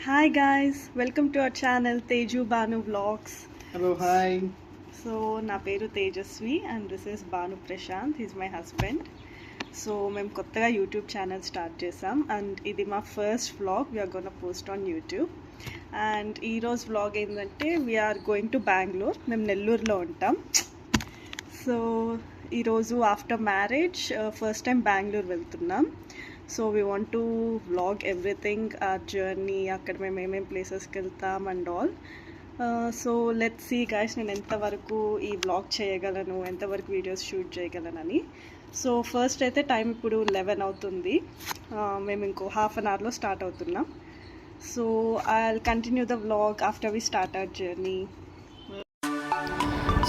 Hi guys, welcome to our channel Teju Banu Vlogs. Hello, hi. So na peru Tejasvi and this is Banu Prashant. He's my husband. So మేము కొత్తగా YouTube channel start చేసాం and ఇది మా first vlog we're gonna post on YouTube. And ఈరోజు vlog ఏంటంటే we're going to Bengaluru. మేము నెల్లూరులో ఉంటాం. సో ఈరోజు after marriage first time Bengaluru వెళ్తున్నాం. So we want to vlog everything our journey, అక్కడ మేము ఏమేమి ప్లేసెస్కి వెళ్తాం and all. So let's see guys నేను ఎంతవరకు ఈ వ్లాగ్ చేయగలను, ఎంతవరకు వీడియోస్ షూట్ చేయగలనని. సో ఫస్ట్ అయితే టైం ఇప్పుడు 11 అవుతుంది. మేము ఇంకో హాఫ్ అన్ అవర్లో స్టార్ట్ అవుతున్నాం. So I will continue the vlog after we start our journey.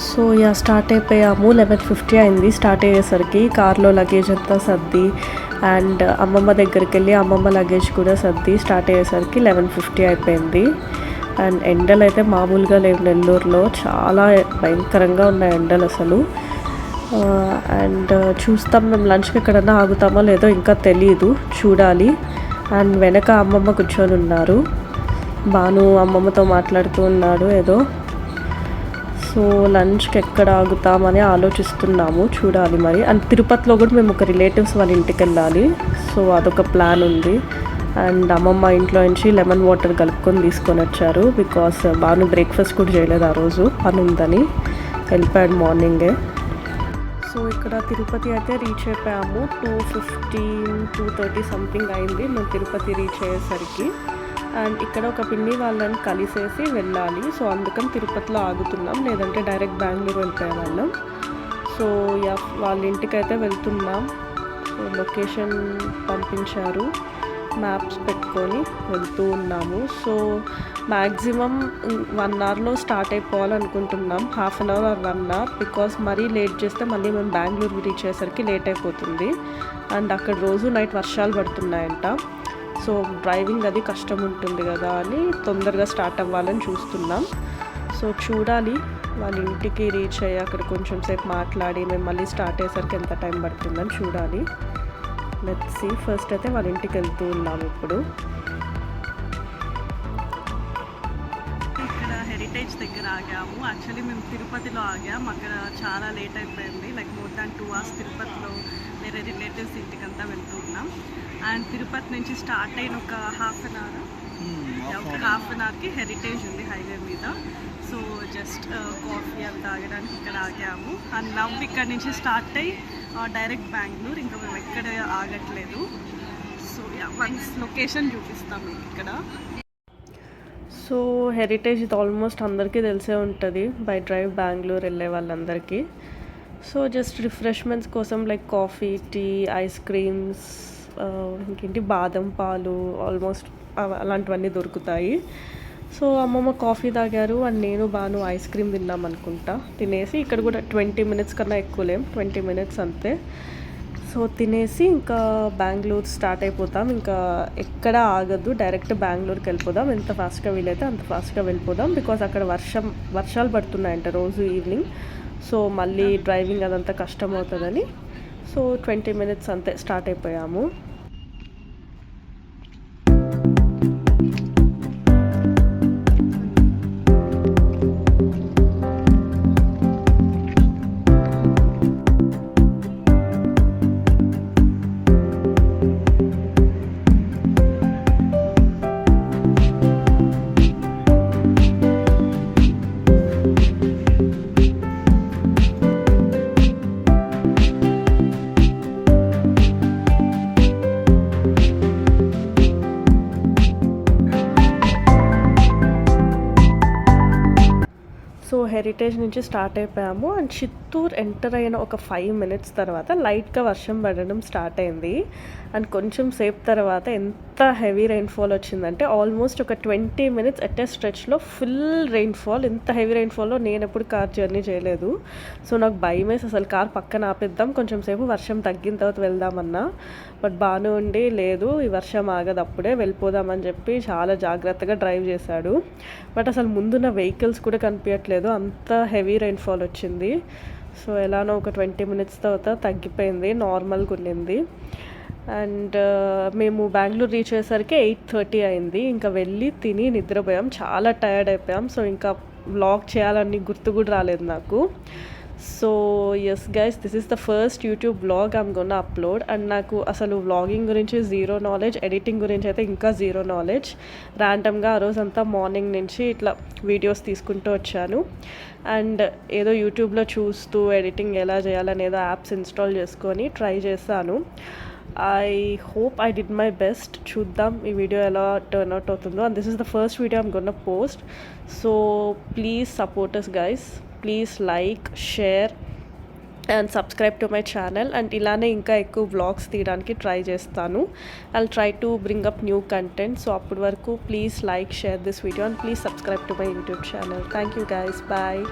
So yeah start అయిపోయాము. 11:50 అయింది. స్టార్ట్ అయ్యేసరికి కార్లో లగేజ్ అంతా సర్ది అండ్ అమ్మమ్మ దగ్గరికి వెళ్ళి అమ్మమ్మ లగేజ్ కూడా సర్ది స్టార్ట్ అయ్యేసరికి 11:50 అయిపోయింది. అండ్ ఎండలు అయితే మామూలుగా లేవు నెల్లూరులో, చాలా భయంకరంగా ఉన్నాయి ఎండలు అసలు. అండ్ చూస్తాం మేము లంచ్కి ఎక్కడన్నా ఆగుతామో లేదో ఇంకా తెలియదు, చూడాలి. అండ్ వెనక అమ్మమ్మ కూర్చొని ఉన్నారు, బాను అమ్మమ్మతో మాట్లాడుతూ ఉన్నాడు ఏదో. సో లంచ్కి ఎక్కడ ఆగుతామని ఆలోచిస్తున్నాము, చూడాలి మరి. అండ్ తిరుపతిలో కూడా మేము ఒక రిలేటివ్స్ వాళ్ళ ఇంటికి వెళ్ళాలి. సో అదొక ప్లాన్ ఉంది. అండ్ అమ్మమ్మ ఇంట్లో నుంచి లెమన్ వాటర్ కలుపుకొని తీసుకొని వచ్చారు, బికాస్ బాను బ్రేక్ఫాస్ట్ కూడా చేయలేదు ఆ రోజు, పని ఉందని వెళ్ళిపోయాడు మార్నింగే. సో ఇక్కడ తిరుపతి అయితే రీచ్ అయిపోయాము. 2:15, 2:30 సంథింగ్ అయింది మేము తిరుపతి రీచ్ అయ్యేసరికి. అండ్ ఇక్కడ ఒక పిన్ని వాళ్ళని కలిసేసి వెళ్ళాలి. సో అందుకని తిరుపతిలో ఆగుతున్నాం, లేదంటే డైరెక్ట్ బెంగళూరు వెళ్ళిపోయే వాళ్ళం. సో వాళ్ళ ఇంటికి అయితే వెళ్తున్నాం. సో లొకేషన్ పంపించారు, మ్యాప్స్ పెట్టుకొని వెళ్తూ ఉన్నాము. సో మ్యాక్సిమం 1 అవర్లో స్టార్ట్ అయిపోవాలనుకుంటున్నాం, half an hour or 1 hour, because మరీ లేట్ చేస్తే మళ్ళీ మేము బెంగళూరు రీచ్ అయ్యేసరికి లేట్ అయిపోతుంది. అండ్ అక్కడ రోజు నైట్ వర్షాలు పడుతున్నాయంట. సో డ్రైవింగ్ అది కష్టం ఉంటుంది కదా అని తొందరగా స్టార్ట్ అవ్వాలని చూస్తున్నాం. సో చూడాలి, వాళ్ళ ఇంటికి రీచ్ అయ్యి అక్కడ కొంచెం సేపు మాట్లాడి మేము మళ్ళీ స్టార్ట్ అయ్యేసరికి ఎంత టైం పడుతుందని చూడాలి. Let's see. ఫస్ట్ అయితే వాళ్ళ ఇంటికి వెళ్తూ ఉన్నాము ఇప్పుడు. ఇక్కడ హెరిటేజ్ దగ్గర ఆగాము. యాక్చువల్లీ మేము తిరుపతిలో ఆగాము, అక్కడ చాలా లేట్ అయిపోయింది. లైక్ మోర్ దాన్ 2 hours తిరుపతిలో వేరే రిలేటివ్స్ ఇంటికంతా వెళ్తూ ఉన్నాం. అండ్ తిరుపతి నుంచి స్టార్ట్ అయిన ఒక హాఫ్ అన్ అవర్కి హెరిటేజ్ ఉంది హైవే మీద. సో జస్ట్ కాఫీ అవి తాగడానికి ఇక్కడ ఆగాము. అండ్ నవ్ ఇక్కడ నుంచి స్టార్ట్ అయ్యి డైరెక్ట్ బెంగళూరు, ఇంకా మేము ఎక్కడ ఆగట్లేదు. సో వన్స్ లొకేషన్ చూపిస్తాం మీకు ఇక్కడ. సో హెరిటేజ్ ఇది ఆల్మోస్ట్ అందరికీ తెలిసే ఉంటుంది బై డ్రైవ్ బెంగళూరు వెళ్ళే వాళ్ళందరికీ. సో జస్ట్ రిఫ్రెష్మెంట్స్ కోసం like coffee, tea, ice creams, ఇంకేంటి బాదం పాలు, ఆల్మోస్ట్ అలాంటివన్నీ దొరుకుతాయి. సో అమ్మమ్మ కాఫీ తాగారు అండ్ నేను బాను ఐస్ క్రీమ్ తిన్నాం అనుకుంటా. తినేసి ఇక్కడ కూడా 20 minutes కన్నా ఎక్కువ లేం, 20 minutes అంతే. సో తినేసి ఇంకా బెంగళూరు స్టార్ట్ అయిపోతాం. ఇంకా ఎక్కడ ఆగద్దు, డైరెక్ట్ బెంగళూరుకి వెళ్ళిపోదాం. ఎంత ఫాస్ట్గా వీలైతే అంత ఫాస్ట్గా వెళ్ళిపోదాం, బికాజ్ అక్కడ వర్షాలు పడుతున్నాయంట రోజు ఈవినింగ్. సో మళ్ళీ డ్రైవింగ్ అదంతా కష్టం అవుతుందని. సో 20 minutes అంతే స్టార్ట్ అయిపోయాము. సో హెరిటేజ్ నుంచి స్టార్ట్ అయిపోయాము. అండ్ చిత్తూరు ఎంటర్ అయిన ఒక 5 minutes తర్వాత లైట్గా వర్షం పడడం స్టార్ట్ అయింది. అండ్ కొంచెం సేపు తర్వాత ఎంత హెవీ రెయిన్ఫాల్ వచ్చిందంటే ఆల్మోస్ట్ ఒక 20 minutes ఎట్ ఏ స్ట్రెచ్లో ఫుల్ రెయిన్ఫాల్. ఇంత హెవీ రెయిన్ఫాల్లో నేను ఎప్పుడు కార్ జర్నీ చేయలేదు. సో నాకు భయం వేసి అసలు కార్ పక్కన ఆపేద్దాం, కొంచెం సేపు వర్షం తగ్గిన తర్వాత వెళ్దామన్నా. బట్ బాగానే ఉండి లేదు ఈ వర్షం ఆగదు అప్పుడే వెళ్ళిపోదామని చెప్పి చాలా జాగ్రత్తగా డ్రైవ్ చేశాడు. బట్ అసలు ముందున్న వెహికల్స్ కూడా కనిపించట్లేదు, అంత హెవీ రెయిన్ఫాల్ వచ్చింది. సో ఎలానో ఒక 20 minutes తర్వాత తగ్గిపోయింది, నార్మల్గా ఉండింది. అండ్ మేము బెంగళూరు రీచ్ అయ్యేసరికి 8:30 అయింది. ఇంకా వెళ్ళి తిని నిద్రపోయాం, చాలా టైర్డ్ అయిపోయాం. సో ఇంకా వ్లాగ్ చేయాలని గుర్తు కూడా రాలేదు నాకు. So yes guys, this is the first YouTube vlog I'm gonna upload. And నాకు అసలు వ్లాగింగ్ గురించి జీరో నాలెడ్జ్, ఎడిటింగ్ గురించి అయితే ఇంకా జీరో నాలెడ్జ్. ర్యాండమ్గా ఆ రోజంతా మార్నింగ్ నుంచి ఇట్లా వీడియోస్ తీసుకుంటూ వచ్చాను. అండ్ ఏదో యూట్యూబ్లో చూస్తూ ఎడిటింగ్ ఎలా చేయాలని ఏదో యాప్స్ ఇన్స్టాల్ చేసుకొని ట్రై చేశాను. I hope I did my best. చూద్దాం ఈ వీడియో ఎలా టర్న్ అవుట్ అవుతుందో. And this is the first video I'm gonna post. So please support us guys. Please like, share and subscribe to my channel. And ఇలానే ఇంకా ఎక్కువ vlogs తీయడానికి try చేస్తాను. I'll try to bring up new content. So అప్పటి వరకు please like, share this video and please subscribe to my YouTube channel. Thank you guys, bye.